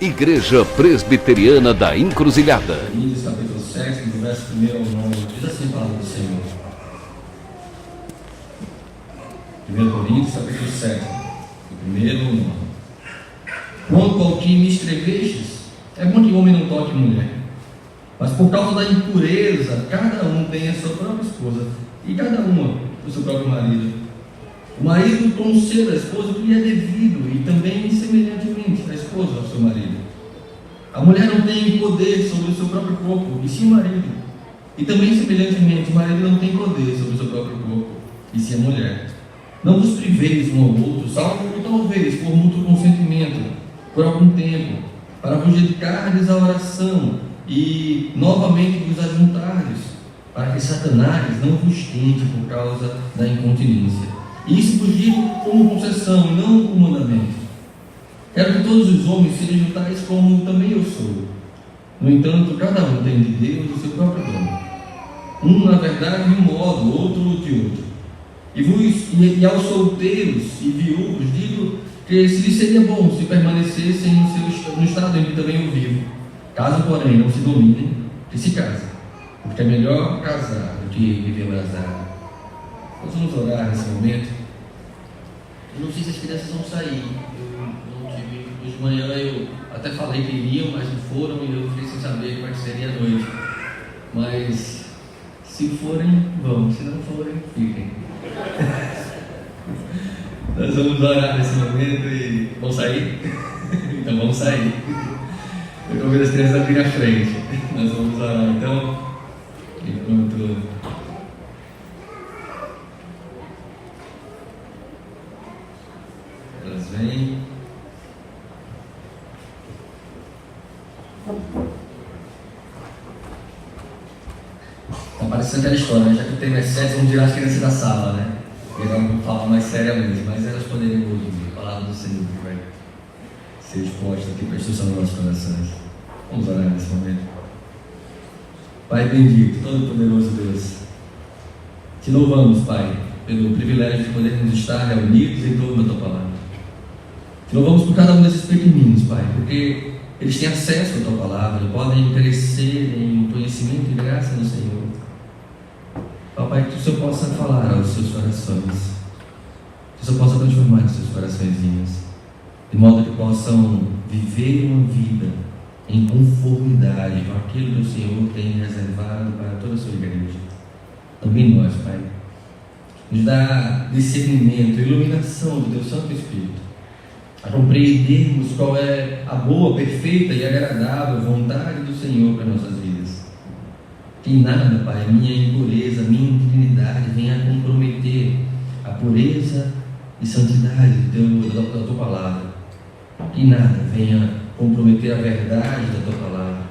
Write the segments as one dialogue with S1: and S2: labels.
S1: Igreja Presbiteriana da Encruzilhada.
S2: Coríntios capítulo 7, do verso 1 ao 9, diz assim a palavra do Senhor. 1 Coríntios capítulo 7, do 1 ao 9. Quanto ao que me escrevestes, é bom que o homem não toque mulher, mas por causa da impureza, cada um tem a sua própria esposa, e cada uma o seu próprio marido. O marido conceda a esposa o que lhe é devido, e também semelhantemente a esposa ao seu marido. A mulher não tem poder sobre o seu próprio corpo, e sim o marido. E também semelhantemente, o marido não tem poder sobre o seu próprio corpo, e sim a mulher. Não vos priveis um ao outro, salvo talvez por mútuo consentimento, por algum tempo, para vos dedicardes à oração, e novamente vos ajuntardes, para que Satanás não vos tente por causa da incontinência. E isso vos digo como concessão, não como mandamento. Quero que todos os homens sejam tais como também eu sou. No entanto, cada um tem de Deus o seu próprio dom. Um, na verdade, de um modo, outro de outro. E aos solteiros e viúvos digo que se lhes seria bom se permanecessem no estado em que também eu vivo. Caso, porém, não se dominem, que se casem, porque é melhor casar do que viver abrasado. Nós vamos orar nesse momento. Eu não sei se as crianças vão sair. Eu não tive. Hoje de manhã eu até falei que iriam, mas não foram, e eu fiquei sem saber como é que seria a noite. Mas se forem, vão. Se não forem, fiquem. Nós vamos orar nesse momento e vão sair? Então vamos sair. Eu convido as crianças a vir à frente. Nós vamos orar. Então, enquanto elas vêm, está parecendo aquela história, né? Já que o tema é sério, vamos tirar as crianças da sala, né? E agora vamos falar mais seriamente, mas elas poderiam ouvir a palavra do Senhor que vai ser exposta aqui para a instrução dos nossos corações. Vamos orar nesse momento. Pai bendito, todo-poderoso Deus, te louvamos, Pai, pelo privilégio de podermos estar reunidos em torno da Tua palavra. Te louvamos por cada um desses pequeninos, Pai, porque eles têm acesso à Tua palavra e podem crescer em conhecimento e graça no Senhor. Pai, que o Senhor possa falar aos seus corações, que o Senhor possa transformar os seus coraçõezinhos, de modo que possam viver uma vida em conformidade com aquilo que o Senhor tem reservado para toda a sua igreja. Também nós, Pai, nos dá discernimento, iluminação do Teu Santo Espírito, a compreendermos qual é a boa, perfeita e agradável vontade do Senhor para nossas vidas. Que nada, Pai, a minha impureza, a minha indignidade venha a comprometer a pureza e santidade da Tua palavra. Que nada venha comprometer a verdade da Tua palavra.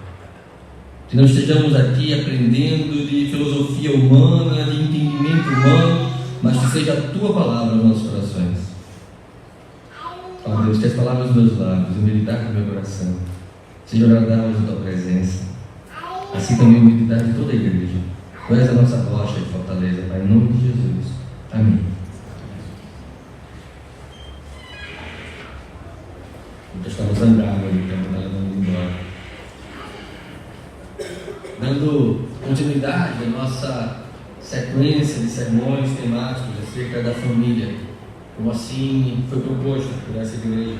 S2: Que não estejamos aqui aprendendo de filosofia humana, de entendimento humano, mas que seja a Tua palavra nos nossos corações. Ó Deus, que as palavras dos meus lábios, o meditar do meu coração, sejam agradáveis na Tua presença. Assim também o meditar de toda a igreja. Tu és a nossa rocha e fortaleza, Pai, em nome de Jesus. Amém. Nós estamos andando ali, estamos levando embora. Dando continuidade à nossa sequência de sermões temáticos acerca da família, como assim foi proposto por essa igreja.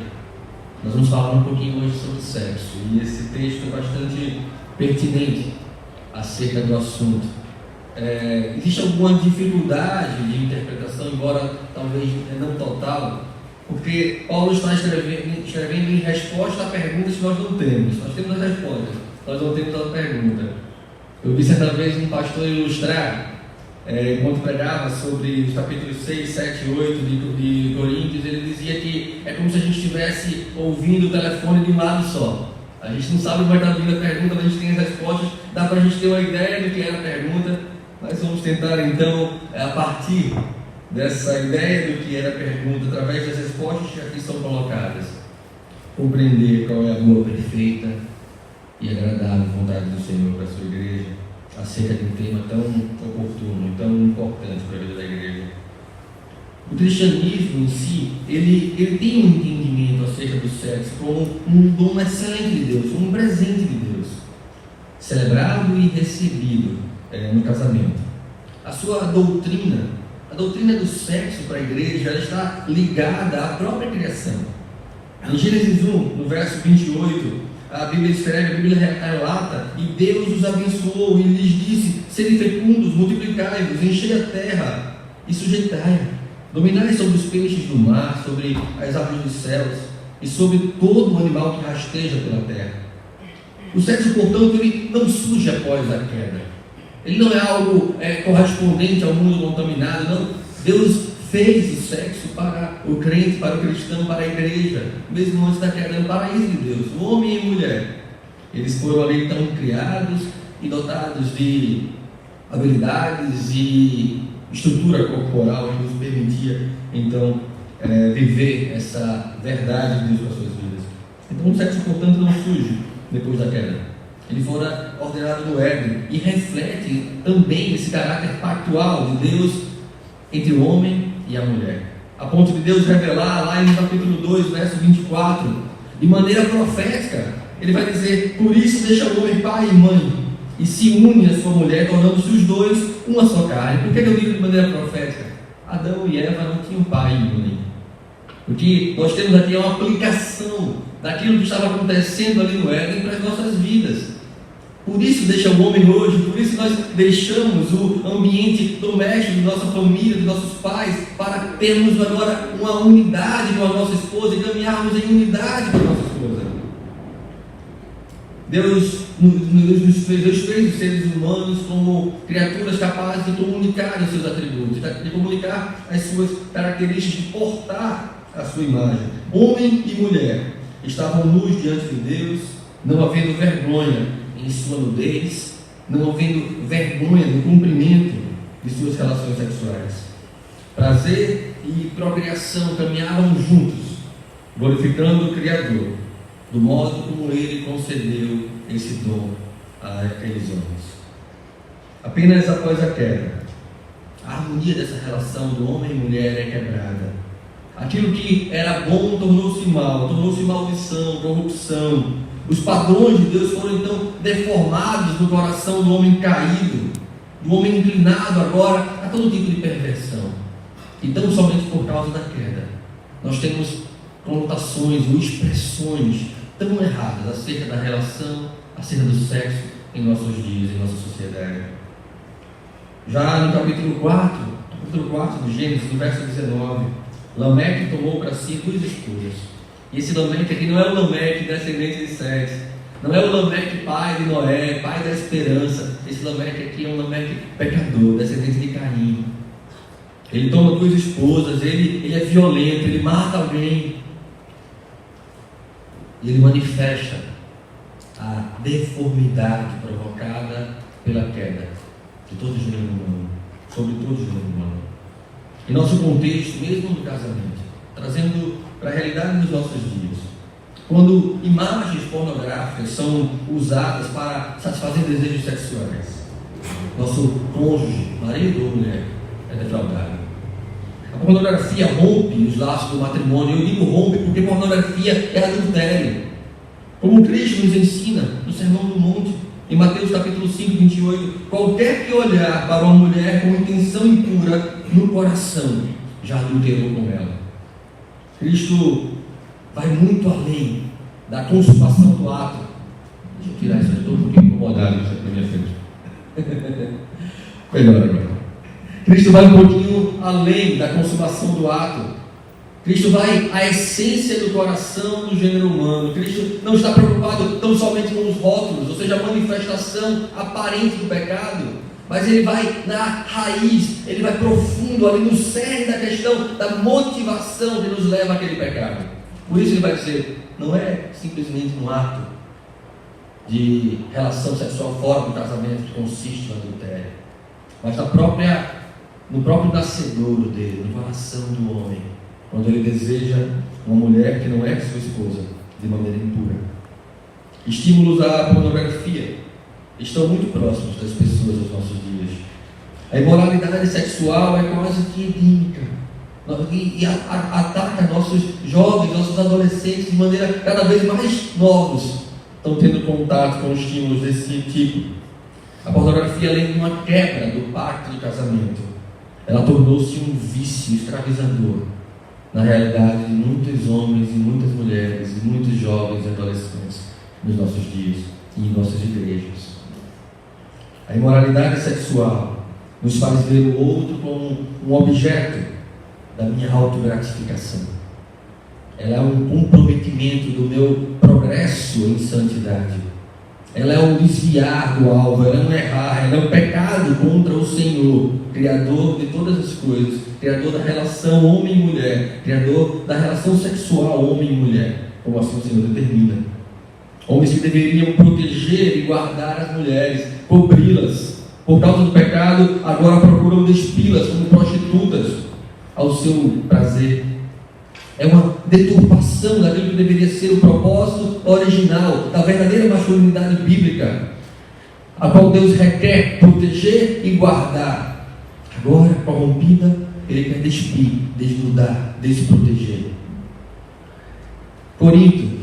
S2: Nós vamos falar um pouquinho hoje sobre sexo, e esse texto é bastante pertinente acerca do assunto. Existe alguma dificuldade de interpretação, embora talvez não total, porque Paulo está escrevendo em resposta a perguntas que nós não temos. Nós temos as respostas, nós não temos a pergunta. Eu vi certa vez um pastor ilustrar, enquanto pregava sobre os capítulos 6, 7 e 8 de Coríntios, ele dizia que é como se a gente estivesse ouvindo o telefone de um lado só. A gente não sabe como vai estar vindo a pergunta, mas a gente tem as respostas, dá para a gente ter uma ideia do que era a pergunta, mas vamos tentar então, a partir dessa ideia do que era a pergunta, através das respostas que aqui são colocadas, compreender qual é a boa, perfeita e agradável vontade do Senhor para a sua igreja, acerca de um tema tão oportuno, tão importante para a vida da igreja. O cristianismo em si, ele tem um entendimento acerca do sexo como um dom excelente de Deus, como um presente de Deus, celebrado e recebido no casamento. A sua doutrina, a doutrina do sexo para a igreja, ela está ligada à própria criação. Em Gênesis 1, no verso 28, a Bíblia escreve, a Bíblia relata, e Deus os abençoou e lhes disse: sede fecundos, multiplicai-vos, enchei a terra e sujeitai-a. Dominai sobre os peixes do mar, sobre as aves dos céus e sobre todo o animal que rasteja pela terra. O sexo, portanto, ele não surge após a queda. Ele não é algo correspondente ao mundo contaminado, não. Deus fez o sexo para o crente, para o cristão, para a igreja, mesmo antes da queda, no paraíso de Deus, o homem e a mulher. Eles foram ali então criados e dotados de habilidades e estrutura corporal que nos permitia então viver essa verdade de Deus para as suas vidas. Então o sexo, portanto, não surge depois da queda. Ele fora ordenado no Éden e reflete também esse caráter pactual de Deus entre o homem e a mulher, a ponto de Deus revelar lá em capítulo 2, verso 24, de maneira profética, ele vai dizer: por isso deixa o homem pai e mãe e se une à sua mulher, tornando-se os dois uma só carne. Por que eu digo de maneira profética? Adão e Eva não tinham pai e mãe. O que nós temos aqui é uma aplicação daquilo que estava acontecendo ali no Éden para as nossas vidas. Por isso deixa o homem hoje, por isso nós deixamos o ambiente doméstico da nossa família, dos nossos pais, para termos agora uma unidade com a nossa esposa e caminharmos em unidade com a nossa esposa. Deus nos fez os seres humanos como criaturas capazes de comunicar os seus atributos, de comunicar as suas características, de portar a sua imagem. Homem e mulher estavam nus diante de Deus, não havendo vergonha em sua nudez, não havendo vergonha no cumprimento de suas relações sexuais. Prazer e procriação caminhavam juntos, glorificando o Criador, do modo como Ele concedeu esse dom a aqueles homens. Apenas após a queda, a harmonia dessa relação do homem e mulher é quebrada. Aquilo que era bom tornou-se maldição, corrupção. Os padrões de Deus foram então deformados no coração do homem caído, do homem inclinado agora a todo tipo de perversão. Então, somente por causa da queda, nós temos conotações ou expressões tão erradas acerca da relação, acerca do sexo em nossos dias, em nossa sociedade. Já no capítulo 4 de Gênesis, no verso 19, Lameque tomou para si 2 esposas. E esse Lameque aqui não é o Lameque descendente de Sete, não é o Lameque pai de Noé, pai da esperança. Esse Lameque aqui é um Lameque pecador, descendente de Caim. Ele toma 2 esposas, ele é violento, ele mata alguém. E ele manifesta a deformidade provocada pela queda de todo o gênero humano, sobre todo o gênero humano. Em nosso contexto, mesmo no casamento, trazendo para a realidade dos nossos dias, quando imagens pornográficas são usadas para satisfazer desejos sexuais, nosso cônjuge, marido ou mulher, é defraudado. A pornografia rompe os laços do matrimônio. Eu digo rompe porque pornografia é adultério, como Cristo nos ensina no Sermão do Monte, em Mateus capítulo 5, 28. Qualquer que olhar para uma mulher com intenção impura no coração, já adulterou com ela. Cristo vai muito além da consumação do ato. Deixa eu tirar isso aqui, estou um pouquinho incomodado isso aqui na minha frente. Melhor agora. Cristo vai um pouquinho além da consumação do ato. Cristo vai à essência do coração do gênero humano. Cristo não está preocupado tão somente com os rótulos, ou seja, a manifestação aparente do pecado, mas ele vai na raiz, ele vai profundo ali no cerne da questão da motivação que nos leva àquele pecado. Por isso ele vai dizer, não é simplesmente um ato de relação sexual fora do casamento que consiste no adultério, mas no próprio nascedouro dele, no coração do homem, quando ele deseja uma mulher que não é sua esposa de maneira impura. Estímulos à pornografia estão muito próximos das pessoas nos nossos dias. A imoralidade sexual é quase que edímica e ataca nossos jovens, nossos adolescentes de maneira cada vez mais novos, estão tendo contato com estímulos desse tipo. A pornografia, além de uma quebra do pacto de casamento, ela tornou-se um vício escravizador na realidade de muitos homens e muitas mulheres e muitos jovens e adolescentes nos nossos dias e em nossas igrejas. A imoralidade sexual nos faz ver o outro como um objeto da minha autogratificação. Ela é um comprometimento do meu progresso em santidade. Ela é um desviar do alvo, ela é um errar, ela é um pecado contra o Senhor, Criador de todas as coisas, Criador da relação homem e mulher, Criador da relação sexual homem e mulher, como assim o Senhor determina. Homens que deveriam proteger e guardar as mulheres, cobri-las. Por causa do pecado, agora procuram despi-las como prostitutas ao seu prazer. É uma deturpação daquilo que deveria ser o propósito original da verdadeira masculinidade bíblica, a qual Deus requer proteger e guardar. Agora, corrompida, Ele quer despir, desnudar, desproteger. Corinto,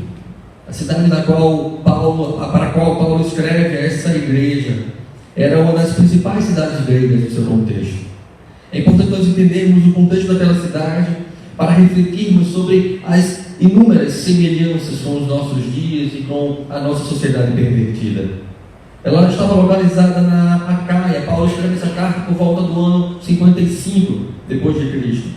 S2: a cidade para a qual Paulo escreve essa igreja, era uma das principais cidades gregas em seu contexto. É importante nós entendermos o contexto daquela cidade para refletirmos sobre as inúmeras semelhanças com os nossos dias e com a nossa sociedade pervertida. Ela estava localizada na Acaia. Paulo escreve essa carta por volta do ano 55 depois de Cristo.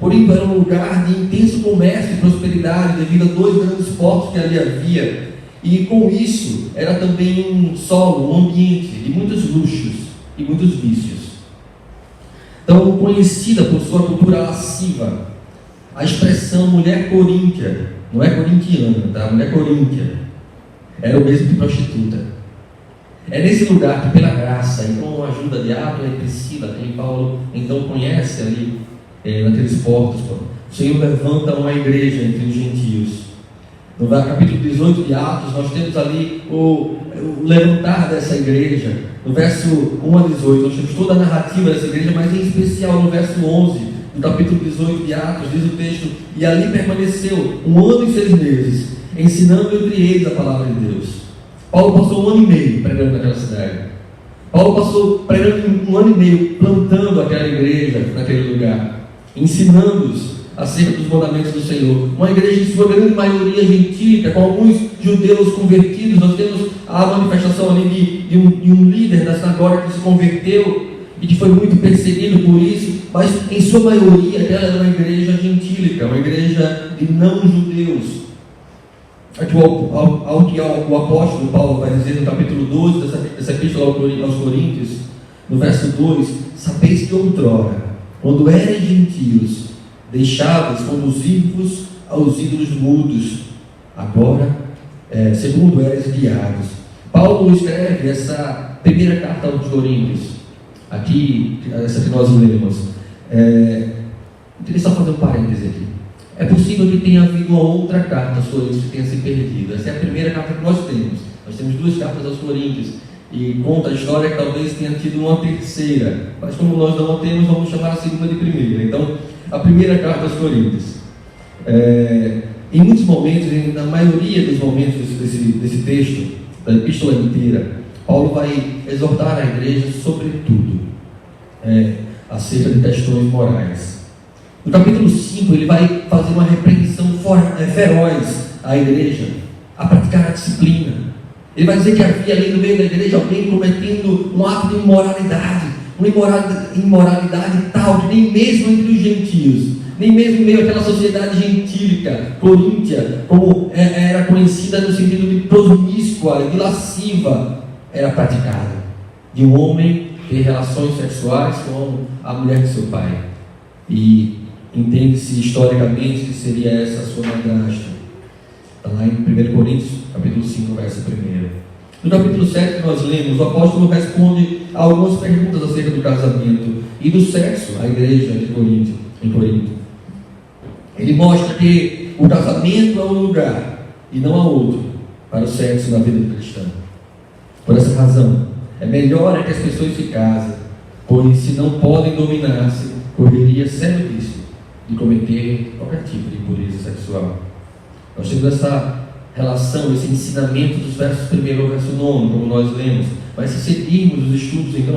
S2: Corinto era um lugar de intenso comércio e prosperidade devido a 2 grandes portos que ali havia. E com isso, era também um solo, um ambiente de muitos luxos e muitos vícios. Tão conhecida por sua cultura lasciva, a expressão mulher coríntia, não é corintiana, tá? Mulher coríntia, era o mesmo que prostituta. É nesse lugar que, pela graça e com a ajuda de Áquila e Priscila, quem Paulo então conhece ali, naqueles portos, o Senhor levanta uma igreja entre os gentios. No capítulo 18 de Atos, nós temos ali o levantar dessa igreja. No verso 1 a 18, nós temos toda a narrativa dessa igreja, mas em especial no verso 11, do capítulo 18 de Atos, diz o texto: e ali permaneceu 1 ano e 6 meses, ensinando entre eles a palavra de Deus. Paulo passou 1 ano e meio pregando naquela cidade. Paulo passou pregando 1 ano e meio, plantando aquela igreja naquele lugar, ensinando-os acerca dos mandamentos do Senhor. Uma igreja em sua grande maioria gentílica, com alguns judeus convertidos. Nós temos a manifestação ali de um líder da sinagoga que se converteu e que foi muito perseguido por isso, mas em sua maioria ela era uma igreja gentílica, uma igreja de não-judeus. Aqui o apóstolo Paulo vai dizer no capítulo 12 dessa epístola aos Coríntios, no verso 2: sabeis que outrora, quando eram gentios, deixáveis conduzir-vos aos ídolos mudos, agora, segundo eres guiados. Paulo escreve essa primeira carta aos Coríntios, aqui, essa que nós lemos. Eu queria só fazer um parêntese aqui. É possível que tenha havido uma outra carta aos Coríntios que tenha se perdido. Essa é a primeira carta que nós temos. Nós temos 2 cartas aos Coríntios, e conta a história que talvez tenha tido uma terceira, mas como nós não a temos, vamos chamar a segunda de primeira. Então, a primeira carta aos Coríntios. Em muitos momentos, na maioria dos momentos desse texto, da epístola inteira, Paulo vai exortar a igreja sobretudo acerca de questões morais. No capítulo 5, ele vai fazer uma repreensão feroz à igreja a praticar a disciplina. Ele vai dizer que havia ali no meio da igreja alguém cometendo um ato de imoralidade, uma imoralidade tal que nem mesmo entre os gentios, nem mesmo em meio àquela sociedade gentílica, coríntia, como era conhecida no sentido de promíscua, de lasciva, era praticada. De um homem ter relações sexuais com a mulher de seu pai. E entende-se historicamente que seria essa a sua madrasta. Está lá em 1 Coríntios, capítulo 5, verso 1. No capítulo 7 que nós lemos, o apóstolo responde a algumas perguntas acerca do casamento e do sexo à igreja de Corinto, em Corinto. Ele mostra que o casamento é um lugar e não há outro para o sexo na vida do cristão. Por essa razão, é melhor que as pessoas se casem, pois se não podem dominar-se, correria sério risco
S3: de cometer qualquer tipo de impureza sexual. Nós temos essa relação, esse ensinamento dos versos 1 ao verso 9, como nós lemos. Mas se seguirmos os estudos então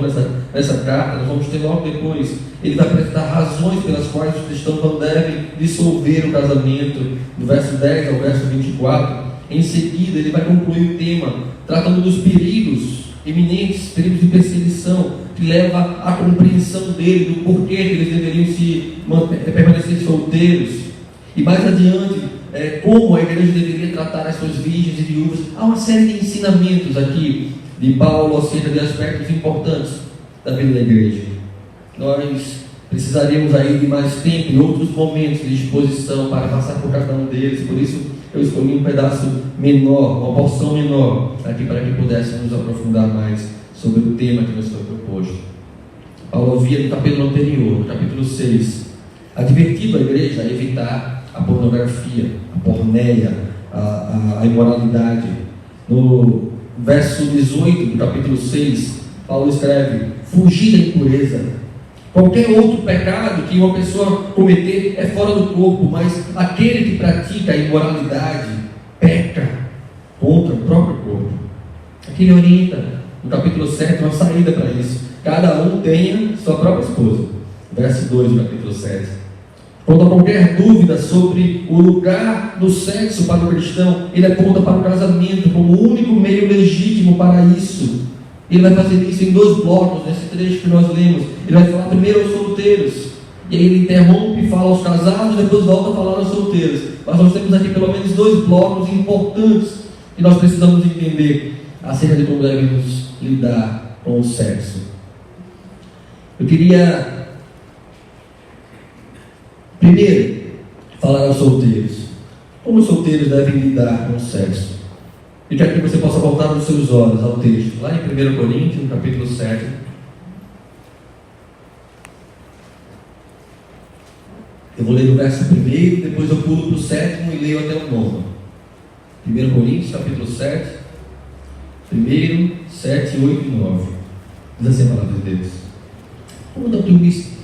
S3: nessa carta, nós vamos ter logo depois, ele vai apresentar razões pelas quais os cristãos não devem dissolver o casamento, do verso 10 ao verso 24. Em seguida, ele vai concluir o tema, tratando dos perigos iminentes, perigos de perseguição, que leva à compreensão dele, do porquê que eles deveriam permanecer solteiros. E mais adiante, como a igreja deveria tratar as suas virgens e viúvas. Há uma série de ensinamentos aqui de Paulo acerca de aspectos importantes da vida da igreja. Nós precisaríamos aí de mais tempo e outros momentos de exposição para passar por cada um deles. Por isso eu escolhi um pedaço menor, uma porção menor, aqui para que pudéssemos aprofundar mais sobre o tema que nos foi proposto. Paulo havia no capítulo anterior, no capítulo 6, advertido a igreja a evitar a pornografia, a porneia, a imoralidade. No verso 18 do capítulo 6, Paulo escreve: fugir da impureza. Qualquer outro pecado que uma pessoa cometer é fora do corpo, mas aquele que pratica a imoralidade peca contra o próprio corpo. Aqui ele orienta, no capítulo 7, uma saída para isso. Cada um tenha sua própria esposa. Verso 2 do capítulo 7. Quanto a qualquer dúvida sobre o lugar do sexo para o cristão, ele aponta para o casamento como o único meio legítimo para isso. Ele vai fazer isso em 2 blocos, nesse trecho que nós lemos. Ele vai falar primeiro aos solteiros, e aí ele interrompe e fala aos casados, depois volta a falar aos solteiros. Mas nós temos aqui pelo menos 2 blocos importantes que nós precisamos entender acerca de como devemos lidar com o sexo. Eu queria primeiro falar aos solteiros. Como os solteiros devem lidar com o sexo? E quero que você possa voltar os seus olhos ao texto, lá em 1 Coríntios, no capítulo 7. Eu vou ler do verso 1, depois eu pulo para o 7º e leio até o 9. 1 Coríntios, capítulo 7, 1, 7, 8 e 9. Diz assim a palavra de Deus: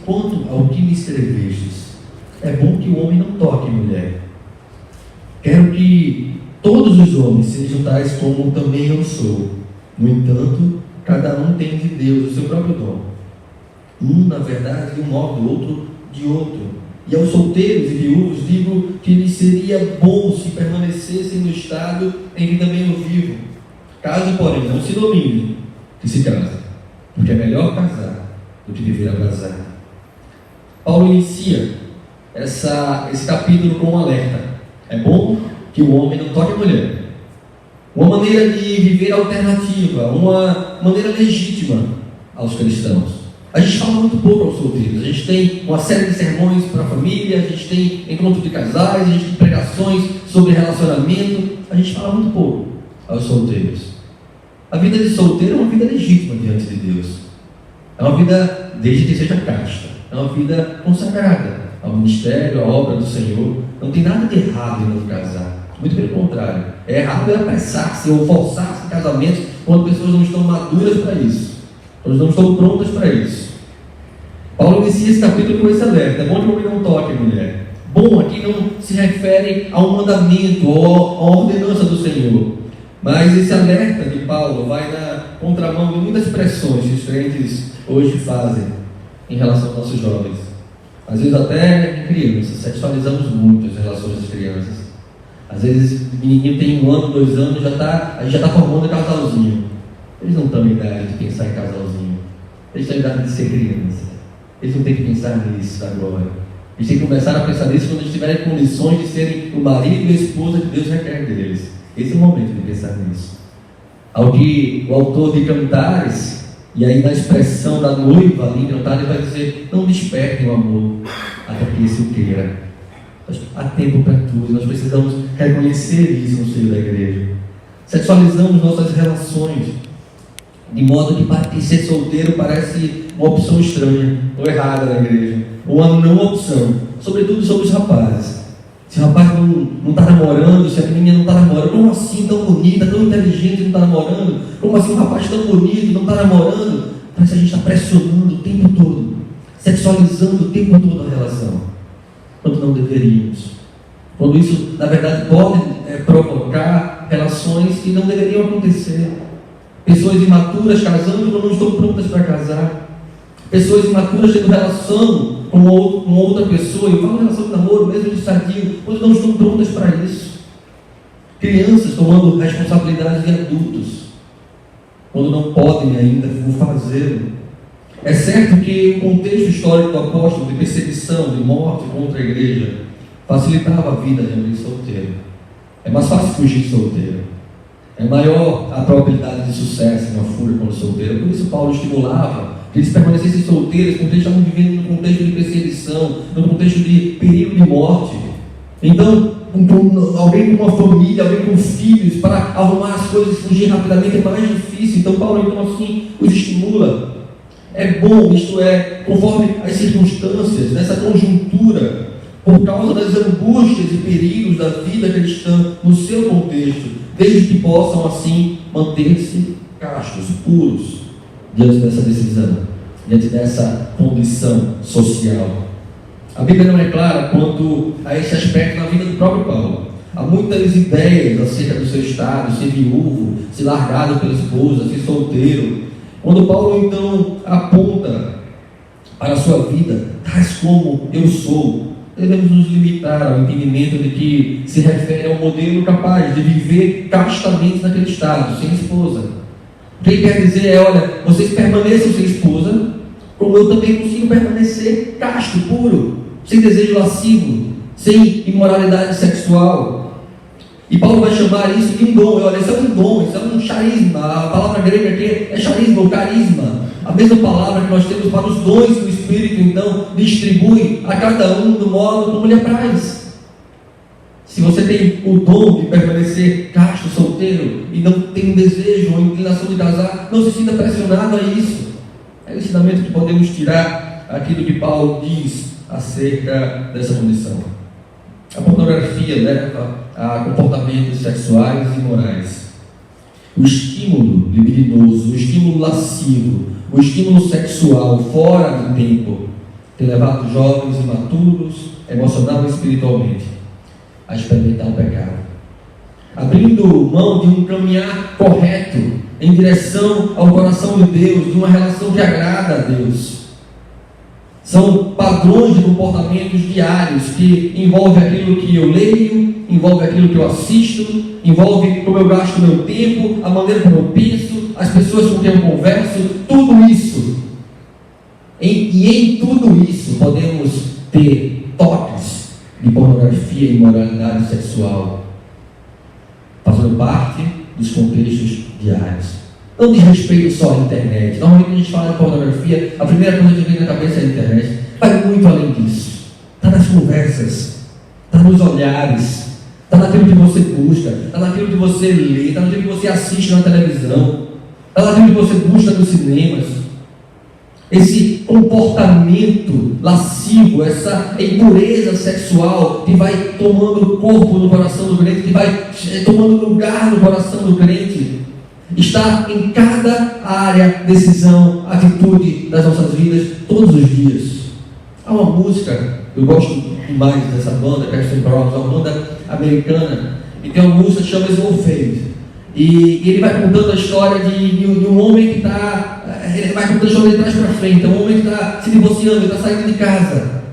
S3: quanto ao que me escrevestes, é bom que o homem não toque mulher. Quero que todos os homens sejam tais como também eu sou. No entanto, cada um tem de Deus o seu próprio dom. Um, na verdade, de um modo, outro de outro. E aos solteiros e viúvos digo que lhes seria bom se permanecessem no estado em que também eu vivo. Caso, porém, não se domine, que se casem, porque é melhor casar do que viver abrasado. Paulo inicia esse capítulo com um alerta. É bom que o homem não toque a mulher. Uma maneira de viver alternativa, uma maneira legítima aos cristãos. A gente fala muito pouco aos solteiros. A gente tem uma série de sermões para a família, a gente tem encontros de casais, a gente tem pregações sobre relacionamento. A gente fala muito pouco aos solteiros. A vida de solteiro é uma vida legítima diante de Deus. É uma vida, desde que seja casta, é uma vida consagrada ao ministério, à obra do Senhor. Não tem nada de errado em não casar. Muito pelo contrário. É errado apressar-se ou forçar-se em casamentos quando pessoas não estão maduras para isso. Quando não estão prontas para isso. Paulo inicia esse capítulo com esse alerta. É bom que o homem não toque a mulher. Bom aqui não se refere a um mandamento ou a uma ordenança do Senhor. Mas esse alerta de Paulo vai na contramão de muitas pressões que os crentes hoje fazem em relação aos nossos jovens. Às vezes até em crianças, sexualizamos muito as relações das crianças. Às vezes o menininho tem 1 ano, 2 anos, a gente já está formando um casalzinho. Eles não estão em idade de pensar em casalzinho. Eles estão em idade de ser criança. Eles não têm que pensar nisso agora. Eles têm que começar a pensar nisso quando eles tiverem condições de serem o marido e a esposa que Deus requer deles. Esse é o momento de pensar nisso. Ao que o autor de Cantares, e aí na expressão da noiva ali em Cantares, vai dizer: não despertem o amor até que isso queira. Há tempo para tudo. Nós precisamos reconhecer isso no seio da igreja. Sexualizamos nossas relações de modo que ser solteiro parece uma opção estranha ou errada na igreja, ou uma não opção, sobretudo sobre os rapazes. Se o rapaz não está namorando, se a menina não está namorando, como assim tão bonita, tão inteligente, não está namorando? Como assim um rapaz tão bonito não está namorando? Parece que a gente está pressionando o tempo todo, sexualizando o tempo todo a relação. quando não deveríamos. Quando isso, na verdade, pode provocar relações que não deveriam acontecer. Pessoas imaturas casando quando não estão prontas para casar. Pessoas imaturas tendo relação com outra pessoa, e falo relação de namoro, mesmo de sadio, quando não estão prontas para isso. Crianças tomando responsabilidades de adultos, quando não podem ainda fazê-lo. É certo que o contexto histórico do apóstolo de perseguição, de morte contra a igreja, facilitava a vida de alguém solteiro. É mais fácil fugir solteiro. É maior a probabilidade de sucesso na fuga quando solteiro. Por isso Paulo estimulava que eles permanecessem solteiros, porque eles estavam vivendo num contexto de perseguição, num contexto de perigo de morte. Então, alguém com uma família, alguém com filhos, para arrumar as coisas e fugir rapidamente é mais difícil. Então Paulo, então, assim, os estimula. É bom, isto é, conforme as circunstâncias, nessa conjuntura, por causa das angústias e perigos da vida cristã no seu contexto, desde que possam assim manter-se castos, puros, diante dessa decisão, diante dessa condição social. A Bíblia não é clara quanto a esse aspecto na vida do próprio Paulo. Há muitas ideias acerca do seu estado, ser viúvo, ser largado pela esposa, ser solteiro. Quando Paulo então aponta para a sua vida, tais como eu sou, devemos nos limitar ao entendimento de que se refere a um modelo capaz de viver castamente naquele estado, sem esposa. O que ele quer dizer é, olha, vocês permaneçam sem esposa, como eu também consigo permanecer casto, puro, sem desejo lascivo, sem imoralidade sexual. E Paulo vai chamar isso de um dom. Olha, isso é um dom, isso é um charisma. A palavra grega aqui é charisma ou carisma. A mesma palavra que nós temos para os dons do Espírito, então, distribui a cada um do modo como lhe apraz. Se você tem o dom de permanecer casto, solteiro, e não tem um desejo ou inclinação de casar, não se sinta pressionado a isso. É o ensinamento que podemos tirar aquilo que Paulo diz acerca dessa condição. A pornografia leva a comportamentos sexuais e morais. O estímulo libidinoso, o estímulo lascivo, o estímulo sexual fora do tempo tem levado jovens imaturos, emocional e espiritualmente, a experimentar o pecado, abrindo mão de um caminhar correto em direção ao coração de Deus, de uma relação que agrada a Deus. São padrões de comportamentos diários que envolvem aquilo que eu leio, envolve aquilo que eu assisto, envolve como eu gasto o meu tempo, a maneira como eu penso, as pessoas com quem eu converso, tudo isso. E em tudo isso podemos ter toques de pornografia e imoralidade sexual, fazendo parte dos contextos diários. Não diz respeito só à internet. Normalmente a gente fala de pornografia, a primeira coisa que vem na cabeça é a internet. Vai muito além disso. Está nas conversas, está nos olhares, está naquilo que você busca, está naquilo que você lê, está naquilo que você assiste na televisão, está naquilo que você busca nos cinemas. Esse comportamento lascivo, essa impureza sexual que vai tomando corpo no coração do crente, que vai tomando lugar no coração do crente, está em cada área, decisão, atitude das nossas vidas, todos os dias. Há uma música, eu gosto demais dessa banda, Casting Crowds, uma banda americana, e tem uma música que chama Slow Fade. E ele vai contando a história de um homem que está, ele vai contando a história de trás para frente, um homem que está se divorciando, ele está saindo de casa.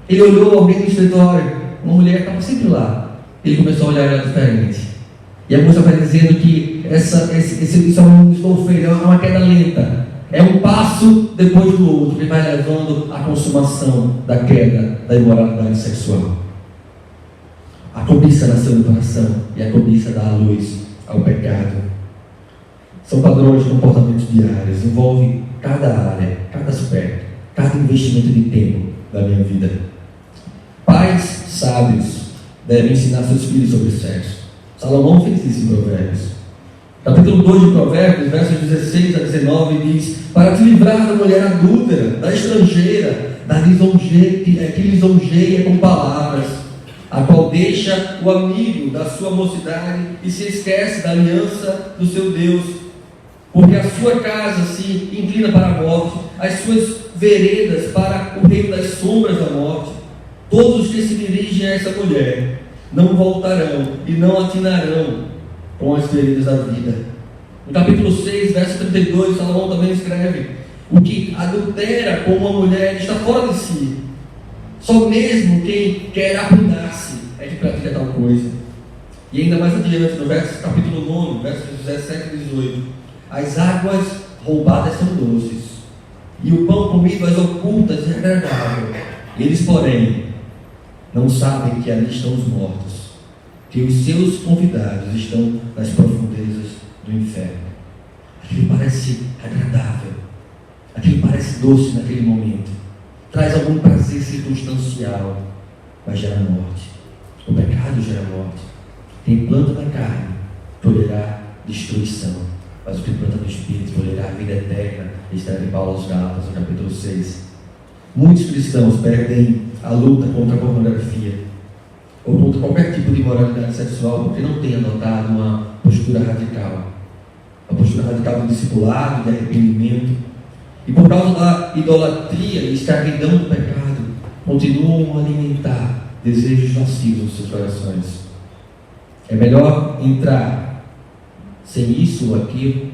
S3: Ele olhou alguém no escritório, uma mulher que estava sempre lá, ele começou a olhar ela diferente. E a música vai dizendo que isso é um slow fade, é uma queda lenta. É um passo depois do outro que vai levando à consumação da queda da imoralidade sexual. A cobiça nasceu no coração e a cobiça dá a luz ao pecado. São padrões de comportamentos diários, envolve cada área, cada aspecto, cada investimento de tempo da minha vida. Pais sábios devem ensinar seus filhos sobre sexo. Salomão fez isso em Provérbios. Capítulo 2 de Provérbios, versos 16 a 19, diz: para te livrar da mulher adúltera, da estrangeira, que lisonjeia com palavras, a qual deixa o amigo da sua mocidade e se esquece da aliança do seu Deus, porque a sua casa se inclina para a morte, as suas veredas para o reino das sombras da morte. Todos os que se dirigem a essa mulher não voltarão e não atinarão com as feridas da vida. No capítulo 6, verso 32, Salomão também escreve: o que adultera com uma mulher está fora de si. Só mesmo quem quer arruinar-se é que pratica tal coisa. E ainda mais adiante, no capítulo 9, versos 17 e 18: as águas roubadas são doces, e o pão comido às ocultas é agradável. Eles, porém, não sabem que ali estão os mortos, que os seus convidados estão nas profundezas do inferno. Aquilo parece agradável, aquilo parece doce naquele momento, traz algum prazer circunstancial, mas gera morte. O pecado gera morte. Quem planta na carne colherá destruição, mas o que planta no Espírito colherá a vida eterna. Escreve Paulo aos Gálatas, no capítulo 6. Muitos cristãos perdem a luta contra a pornografia ou contra qualquer tipo de imoralidade sexual porque não têm adotado uma postura radical, uma postura radical de discipulado, de arrependimento, e por causa da idolatria e escravidão do pecado continuam a alimentar desejos nocivos nos seus corações. É melhor entrar sem isso ou aquilo,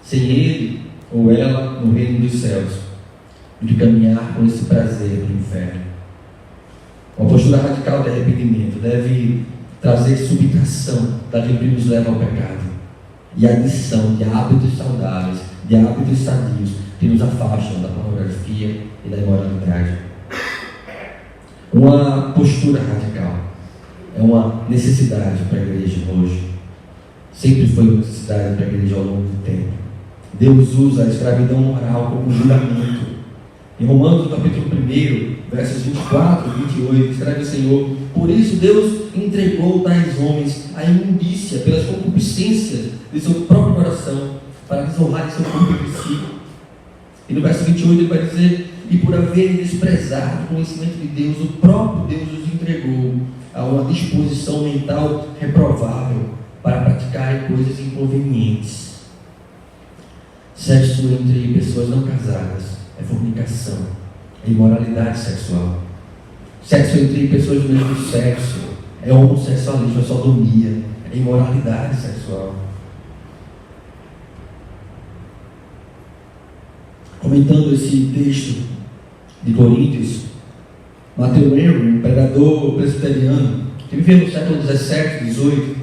S3: sem ele ou ela no reino dos céus, do que caminhar com esse prazer do inferno. Uma postura radical de arrependimento deve trazer subtração daquilo que nos leva ao pecado e adição de hábitos saudáveis, de hábitos sadios que nos afastam da pornografia e da imoralidade. Uma postura radical é uma necessidade para a igreja hoje. Sempre foi uma necessidade para a igreja ao longo do tempo. Deus usa a escravidão moral como juramento. Em Romanos, capítulo 1, versos 24 e 28, escreve o Senhor: por isso Deus entregou tais homens à imundícia pelas concupiscências de seu próprio coração, para desonrar seu corpo entre si. E no verso 28 ele vai dizer: e por haverem desprezado o conhecimento de Deus, o próprio Deus os entregou a uma disposição mental reprovável para praticarem coisas inconvenientes. Sexo entre pessoas não casadas é fornicação, é imoralidade sexual. Sexo entre pessoas do mesmo sexo é homossexualismo, é sodomia, é imoralidade sexual. Comentando esse texto de Coríntios, Matthew Henry, um pregador presbiteriano que viveu no século 17, 18,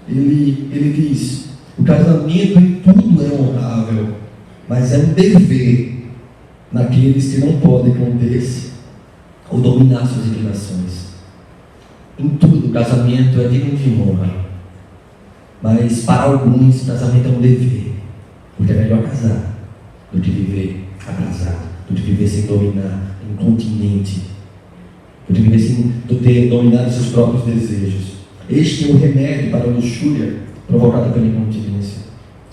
S3: ele diz: o casamento em tudo é honrável, mas é um dever naqueles que não podem conter-se ou dominar suas inclinações. Em tudo, o casamento é digno de honra, mas para alguns, o casamento é um dever, porque é melhor casar do que viver atrasado, do que viver sem dominar, incontinente, do que viver sem ter dominado seus próprios desejos. Este é o remédio para a luxúria provocada pela incontinência.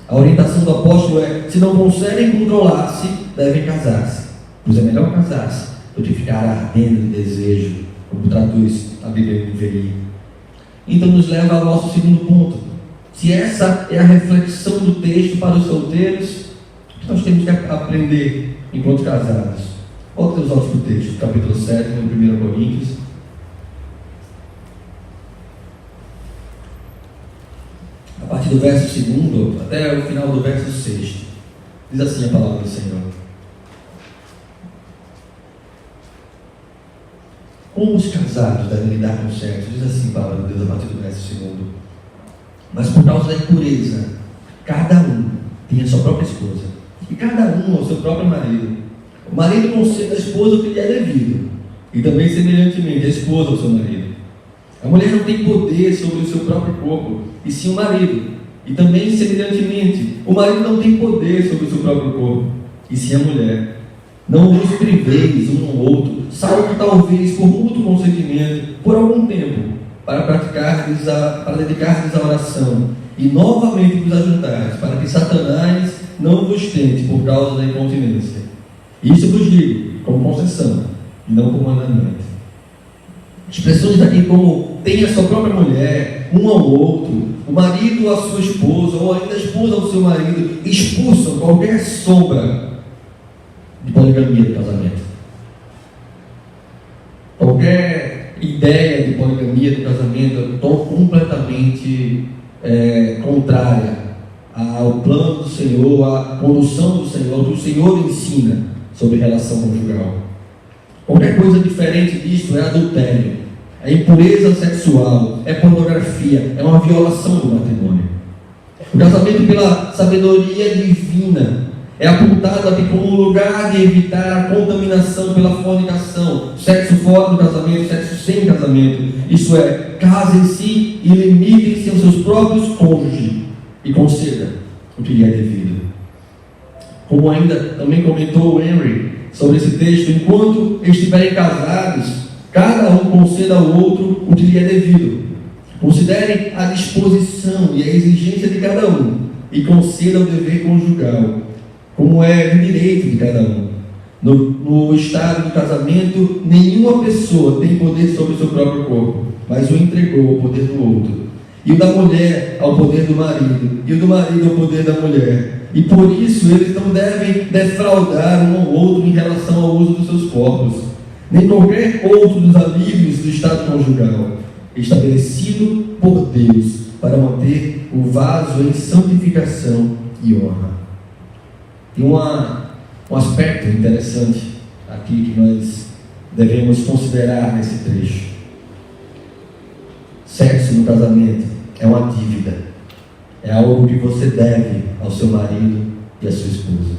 S3: A orientação do apóstolo é: se não conseguem controlar-se, devem casar-se, pois é melhor casar-se do que ficar ardendo de desejo, como traduz a Bíblia em NVI. Então nos leva ao nosso segundo ponto. Se essa é a reflexão do texto para os solteiros, o que nós temos que aprender enquanto casados? Volte os olhos para o texto, capítulo 7, no 1 Coríntios. A partir do verso 2 até o final do verso 6. Diz assim a palavra do Senhor: como os casados devem lidar com o sexo? Diz assim a palavra de Deus a partir do verso 2. Mas por causa da impureza, cada um tem a sua própria esposa, e cada um ao seu próprio marido. O marido concede à esposa o que lhe é devido, e também semelhantemente a esposa ao seu marido. A mulher não tem poder sobre o seu próprio corpo, e sim o marido. E também semelhantemente, o marido não tem poder sobre o seu próprio corpo, e sim a mulher. Não vos priveis um ao outro, salvo talvez por mútuo consentimento, por algum tempo, para dedicar-vos à oração, e novamente vos ajuntares, para que Satanás não vos tente por causa da incontinência. Isso vos digo como concessão, e não como mandamento. Expressões aqui como tem a sua própria mulher, um ao outro, o marido à sua esposa, ou ainda a esposa ao seu marido, expulsam qualquer sombra de poligamia do casamento. Qualquer ideia de poligamia do casamento é completamente contrária ao plano do Senhor, à condução do Senhor, que o Senhor ensina sobre relação conjugal. Qualquer coisa diferente disso é adultério, é impureza sexual, é pornografia, é uma violação do matrimônio. O casamento, pela sabedoria divina, é apontado aqui como um lugar de evitar a contaminação pela fornicação, sexo fora do casamento, sexo sem casamento. Isso é, casem-se e limitem-se aos seus próprios cônjuges e conceda o que lhe é devido. Como ainda também comentou o Henry sobre esse texto, enquanto estiverem casados, cada um conceda ao outro o que lhe é devido. Considere a disposição e a exigência de cada um e conceda o dever conjugal, como é de direito de cada um. No estado do casamento, nenhuma pessoa tem poder sobre o seu próprio corpo, mas o entregou ao poder do outro. E o da mulher ao poder do marido, e o do marido ao poder da mulher. E por isso eles não devem defraudar um ao outro em relação ao uso dos seus corpos, nem qualquer outro dos alívios do estado conjugal, estabelecido por Deus para manter o vaso em santificação e honra. E um aspecto interessante aqui que nós devemos considerar nesse trecho: sexo no casamento é uma dívida, é algo que você deve ao seu marido e à sua esposa.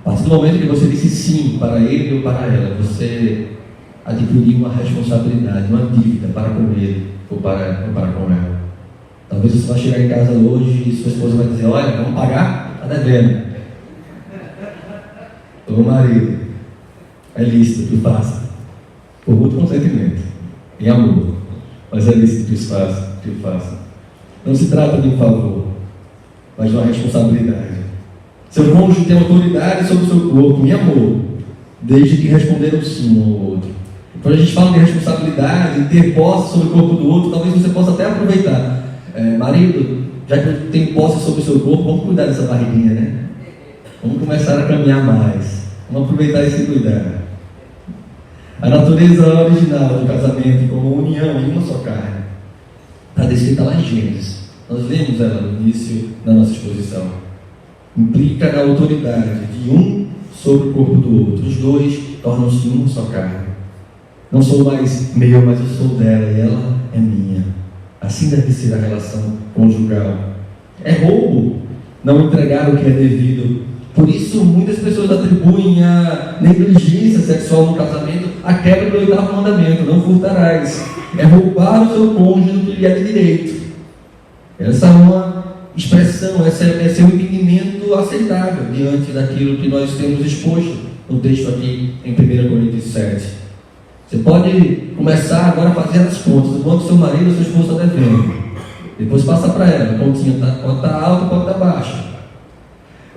S3: A partir do momento que você disse sim para ele ou para ela, você adquiriu uma responsabilidade, uma dívida para com ele ou para com ela. Talvez você vá chegar em casa hoje e sua esposa vai dizer: olha, vamos pagar? Está devendo. Ô marido, é lícito que tu faça, por muito consentimento, em amor, mas é lícito que tu faça. Não se trata de um favor, mas de uma responsabilidade. Seu cônjuge tem autoridade sobre o seu corpo, em amor, desde que responderam sim um ao outro. Quando a gente fala de responsabilidade, ter posse sobre o corpo do outro, talvez você possa até aproveitar. Marido, já que eu tenho posse sobre o seu corpo, vamos cuidar dessa barriguinha, né? Vamos começar a caminhar mais. Vamos aproveitar esse cuidar. A natureza original do casamento como união em uma só carne está descrita lá em Gênesis. Nós vemos ela no início da nossa exposição. Implica na autoridade de um sobre o corpo do outro. Os dois tornam-se uma só carne. Não sou mais meu, mas eu sou dela e ela é minha. Assim deve ser a relação conjugal. É roubo não entregar o que é devido. Por isso, muitas pessoas atribuem a negligência sexual no casamento à quebra do 8º mandamento: não furtarás. É roubar o seu cônjuge do que lhe é de direito. Essa é uma expressão, esse é um entendimento aceitável diante daquilo que nós temos exposto no texto aqui em 1 Coríntios 7. Você pode começar agora a fazer as contas do quanto seu marido ou sua esposa está devendo. Depois passa para ela, a continha pode estar alta, pode estar baixa.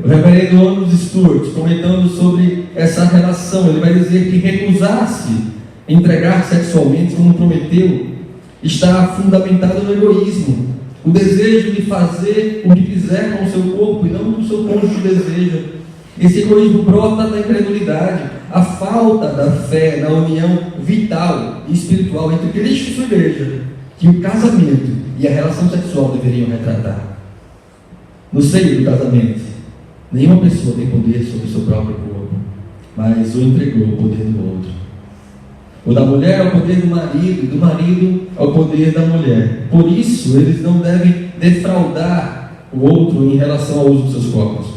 S3: O reverendo Amos Stewart, comentando sobre essa relação, ele vai dizer que recusar-se a entregar sexualmente, como prometeu, está fundamentado no egoísmo, o desejo de fazer o que quiser com o seu corpo e não o que o seu cônjuge deseja. Esse egoísmo brota da incredulidade, a falta da fé na união vital e espiritual entre Cristo e sua igreja, que o casamento e a relação sexual deveriam retratar. No seio do casamento, nenhuma pessoa tem poder sobre o seu próprio corpo, mas o entregou ao poder do outro. O da mulher ao poder do marido, e do marido ao poder da mulher. Por isso, eles não devem defraudar o outro em relação ao uso dos seus corpos.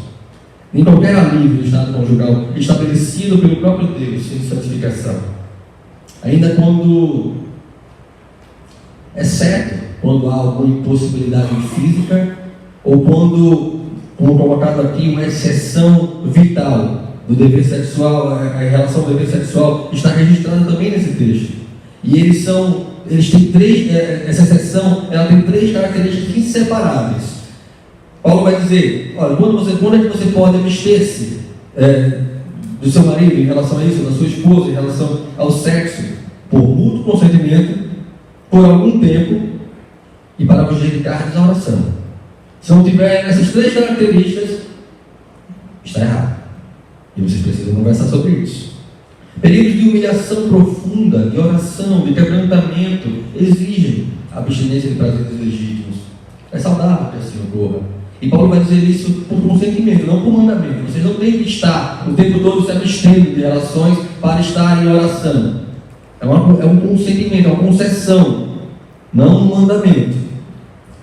S3: Nem qualquer alívio do estado conjugal estabelecido pelo próprio Deus em santificação. Ainda quando, exceto quando há alguma impossibilidade física, ou quando, como colocado aqui, uma exceção vital do dever sexual, a relação do dever sexual está registrada também nesse texto. E eles têm essa exceção, ela tem 3 características inseparáveis. Paulo vai dizer: olha, quando é que você pode abster-se do seu marido em relação a isso, da sua esposa em relação ao sexo? Por mútuo consentimento, por algum tempo e para vos dedicar à oração. Se não tiver essas 3 características, está errado. E vocês precisam conversar sobre isso. Períodos de humilhação profunda, de oração, de quebrantamento, exigem a abstinência de prazeres legítimos. É saudável que assim ocorra. E Paulo vai dizer isso por consentimento, não por mandamento. Vocês não têm que estar o tempo todo se abstendo de relações para estar em oração. É um consentimento, é uma concessão, não um mandamento.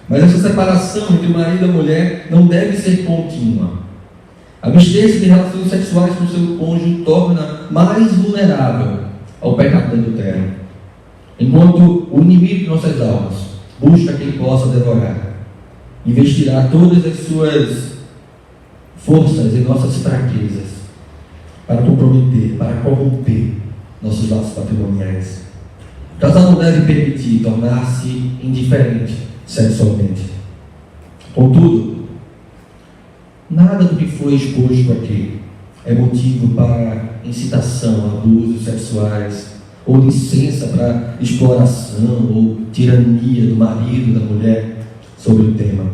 S3: Mas essa separação entre o marido e a mulher não deve ser contínua. A abstinência de relações sexuais com seu cônjuge torna mais vulnerável ao pecado do adultério. Enquanto o inimigo de nossas almas busca quem possa devorar, investirá todas as suas forças em nossas fraquezas para comprometer, para corromper nossos laços patrimoniais. O casal não deve permitir tornar-se indiferente sexualmente. Contudo, nada do que foi exposto aqui é motivo para incitação, abusos sexuais, ou licença para exploração ou tirania do marido, da mulher sobre o tema.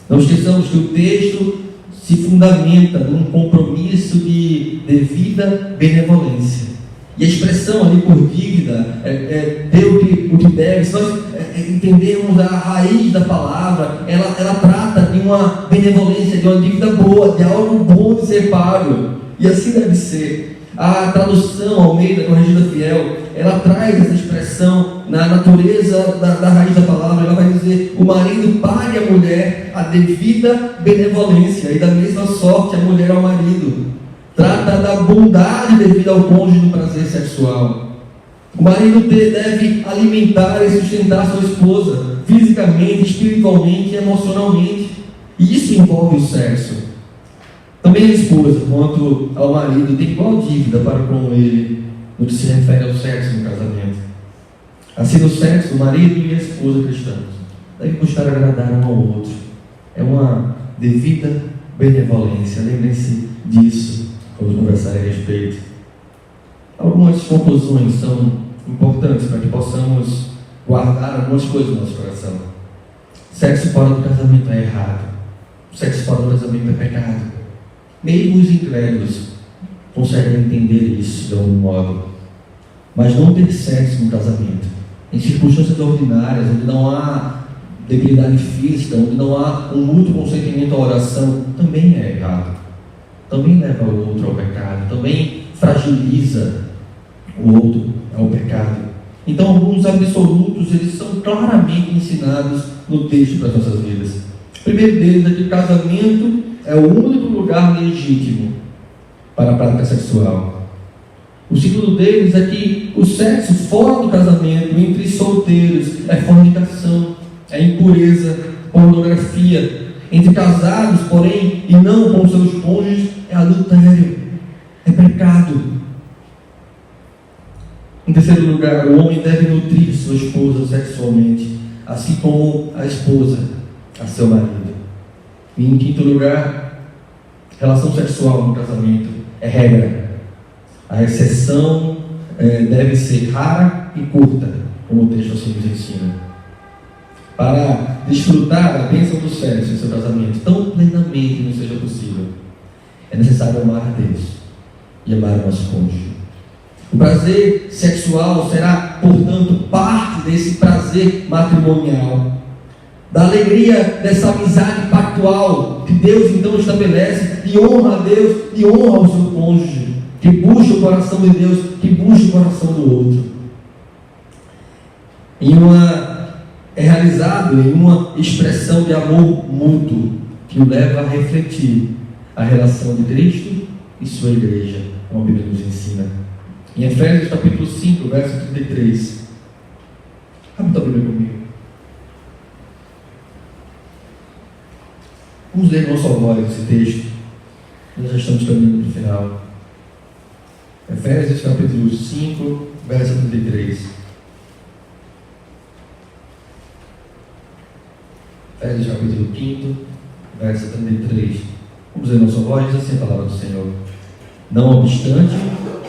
S3: Não esqueçamos que o texto se fundamenta num compromisso de devida benevolência. E a expressão ali por dívida, dê o que deve, se nós entendermos a raiz da palavra, ela trata de uma benevolência, de uma dívida boa, de algo bom de ser pago. E assim deve ser. A tradução Almeida, corrigida fiel, ela traz essa expressão na natureza da raiz da palavra. Ela vai dizer: o marido pague à mulher a devida benevolência, e da mesma sorte a mulher ao marido. Trata da bondade devida ao cônjuge no prazer sexual. O marido deve alimentar e sustentar sua esposa fisicamente, espiritualmente e emocionalmente. E isso envolve o sexo. Também a esposa, quanto ao marido, tem igual dívida para com ele no que se refere ao sexo no casamento. Assim, no sexo, o marido e a esposa cristãos devem buscar agradar um ao outro. É uma devida benevolência. Lembrem-se disso quando conversarem a respeito. Algumas conclusões são importantes para que possamos guardar algumas coisas no nosso coração. Sexo fora do casamento é errado. Sexo fora do casamento é pecado. Mesmo os incrédulos conseguem entender isso de algum modo. Mas não ter sexo no casamento, em circunstâncias ordinárias, onde não há debilidade física, onde não há um mútuo consentimento à oração, também é errado. Também leva o outro ao pecado, também fragiliza o outro ao pecado. Então, alguns absolutos, eles são claramente ensinados no texto para as nossas vidas. O primeiro deles é que o casamento é o único lugar legítimo para a prática sexual. O segundo deles é que o sexo fora do casamento, entre solteiros, é fornicação, é impureza, pornografia. Entre casados, porém, e não com seus cônjuges, é adultério, é pecado. Em terceiro lugar, o homem deve nutrir sua esposa sexualmente, assim como a esposa a seu marido. E em quinto lugar, relação sexual no casamento é regra. A exceção deve ser rara e curta, como o texto assim nos ensina. Para desfrutar a bênção do sexo em seu casamento tão plenamente não seja possível, é necessário amar a Deus e amar o nosso cônjuge. O prazer sexual será, portanto, parte desse prazer matrimonial, da alegria dessa amizade pactual que Deus então estabelece, de honra a Deus e honra ao seu cônjuge, que busca o coração de Deus, que busca o coração do outro. É realizado em uma expressão de amor mútuo que o leva a refletir a relação de Cristo e sua igreja, como a Bíblia nos ensina. Em Efésios capítulo 5, verso 33. Abre a Bíblia comigo. Vamos ler não só voz esse texto. Nós já estamos caminhando para o final. Efésios capítulo 5, verso 33. Efésios capítulo 5, verso 33. Vamos ler não só voz, diz assim a palavra do Senhor. Não obstante,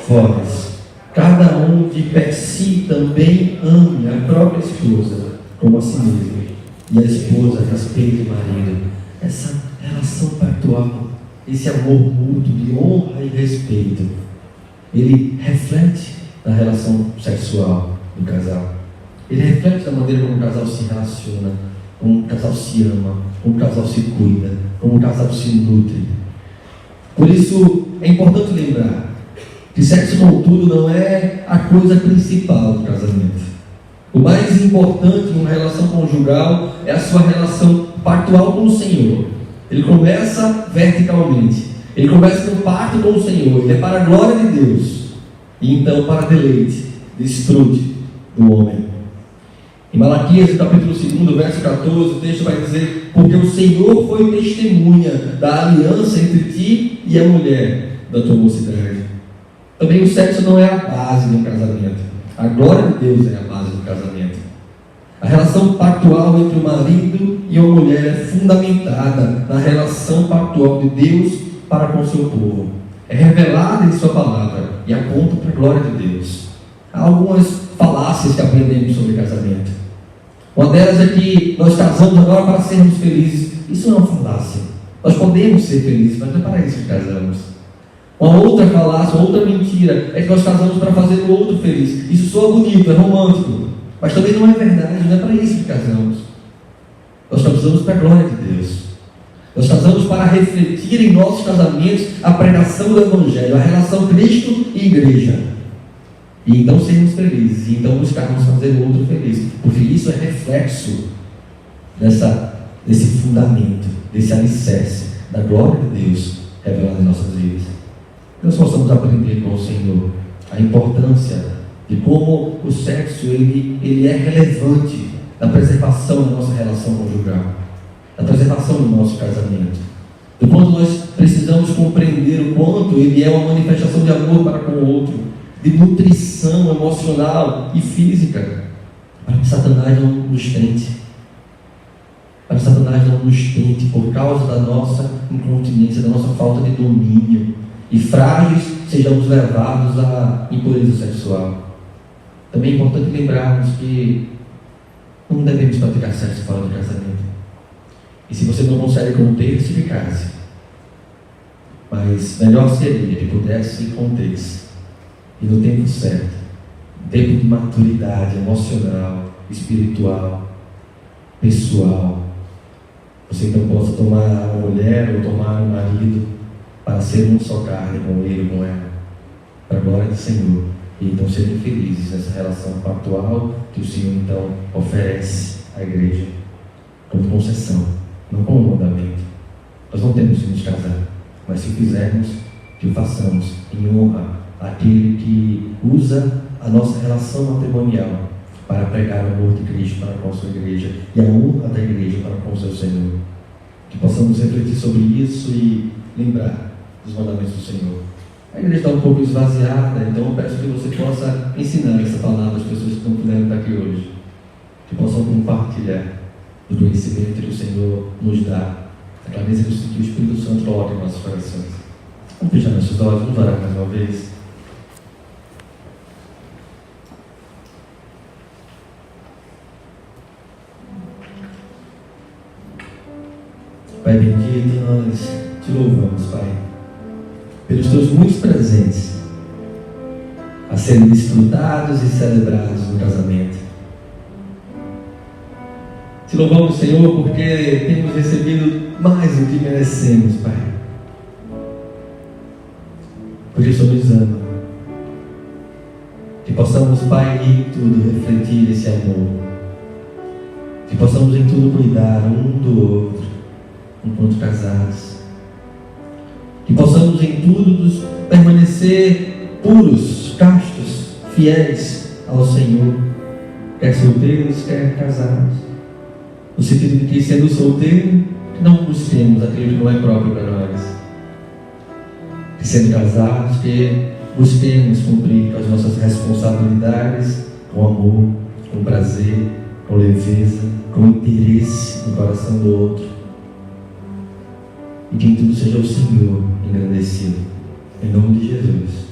S3: vós, cada um de per si também ame a própria esposa como a si mesmo, e a esposa respeite o marido. Essa relação pactual, esse amor mútuo de honra e respeito, ele reflete na relação sexual do casal. Ele reflete a maneira como o casal se relaciona, como o casal se ama, como o casal se cuida, como o casal se nutre. Por isso, é importante lembrar que sexo, contudo, não é a coisa principal do casamento. O mais importante em uma relação conjugal é a sua relação pactual com o Senhor. Ele começa verticalmente. Ele começa com pacto com o Senhor. Ele é para a glória de Deus. E então para deleite, desfrute do homem. Em Malaquias, capítulo 2, verso 14, o texto vai dizer: porque o Senhor foi testemunha da aliança entre ti e a mulher da tua mocidade. Também o sexo não é a base do casamento. A glória de Deus é a base do casamento. A relação pactual entre o marido e a mulher é fundamentada na relação pactual de Deus para com o seu povo. É revelada em sua palavra e aponta para a glória de Deus. Há algumas falácias que aprendemos sobre casamento. Uma delas é que nós casamos agora para sermos felizes. Isso não é uma falácia. Nós podemos ser felizes, mas não é para isso que casamos. Uma outra falácia, uma outra mentira é que nós casamos para fazer o outro feliz. Isso soa bonito, é romântico, mas também não é verdade, não é para isso que casamos. Nós casamos para a glória de Deus. Nós casamos para refletir em nossos casamentos a pregação do Evangelho, a relação Cristo e Igreja. E então sermos felizes, e então buscarmos fazer o outro feliz, porque isso é reflexo desse fundamento, desse alicerce da glória de Deus revelada em nossas vidas. Nós possamos aprender com o Senhor a importância de como o sexo ele é relevante na preservação da nossa relação conjugal, na preservação do nosso casamento, do quanto nós precisamos compreender o quanto ele é uma manifestação de amor para com o outro, de nutrição emocional e física, para que Satanás não nos tente, para que Satanás não nos tente por causa da nossa incontinência, da nossa falta de domínio, e frágeis sejamos levados à impureza sexual. Também é importante lembrarmos que não devemos praticar sexo fora do casamento. E se você não consegue conter-se, que case. Mas melhor seria que pudesse conter-se. E no tempo certo, tempo de maturidade emocional, espiritual, pessoal, você então possa tomar uma mulher ou tomar um marido para ser um só carne com ele ou com ela, para a glória do Senhor, e então serem felizes nessa relação pactual que o Senhor então oferece à igreja como concessão, não como mandamento. Nós não temos que nos casar, mas se fizermos, que o façamos em honra àquele que usa a nossa relação matrimonial para pregar o amor de Cristo para com a sua igreja e a honra da igreja para com o seu Senhor. Que possamos refletir sobre isso e lembrar dos mandamentos do Senhor. A igreja está um pouco esvaziada, então eu peço que você possa ensinar essa palavra às pessoas que não puderam estar aqui hoje, que possam compartilhar do conhecimento que o Senhor nos dá, a clareza que o Espírito Santo coloca em nossos corações. Vamos fechar nossos olhos, vamos orar mais uma vez. Pai bendito, nós te louvamos, Pai, pelos teus muitos presentes a serem desfrutados e celebrados no casamento. Te louvamos, Senhor, porque temos recebido mais do que merecemos, Pai, porque o Senhor nos ama. Que possamos, Pai, em tudo refletir esse amor, que possamos em tudo cuidar um do outro, enquanto casados, que possamos em tudo permanecer puros, castos, fiéis ao Senhor, quer solteiros, quer casados, no sentido de que, sendo solteiro, não busquemos aquilo que não é próprio para nós, que, sendo casados, que busquemos cumprir com as nossas responsabilidades com amor, com prazer, com leveza, com interesse no coração do outro, e que em tudo seja o Senhor engrandecido, em nome de Jesus.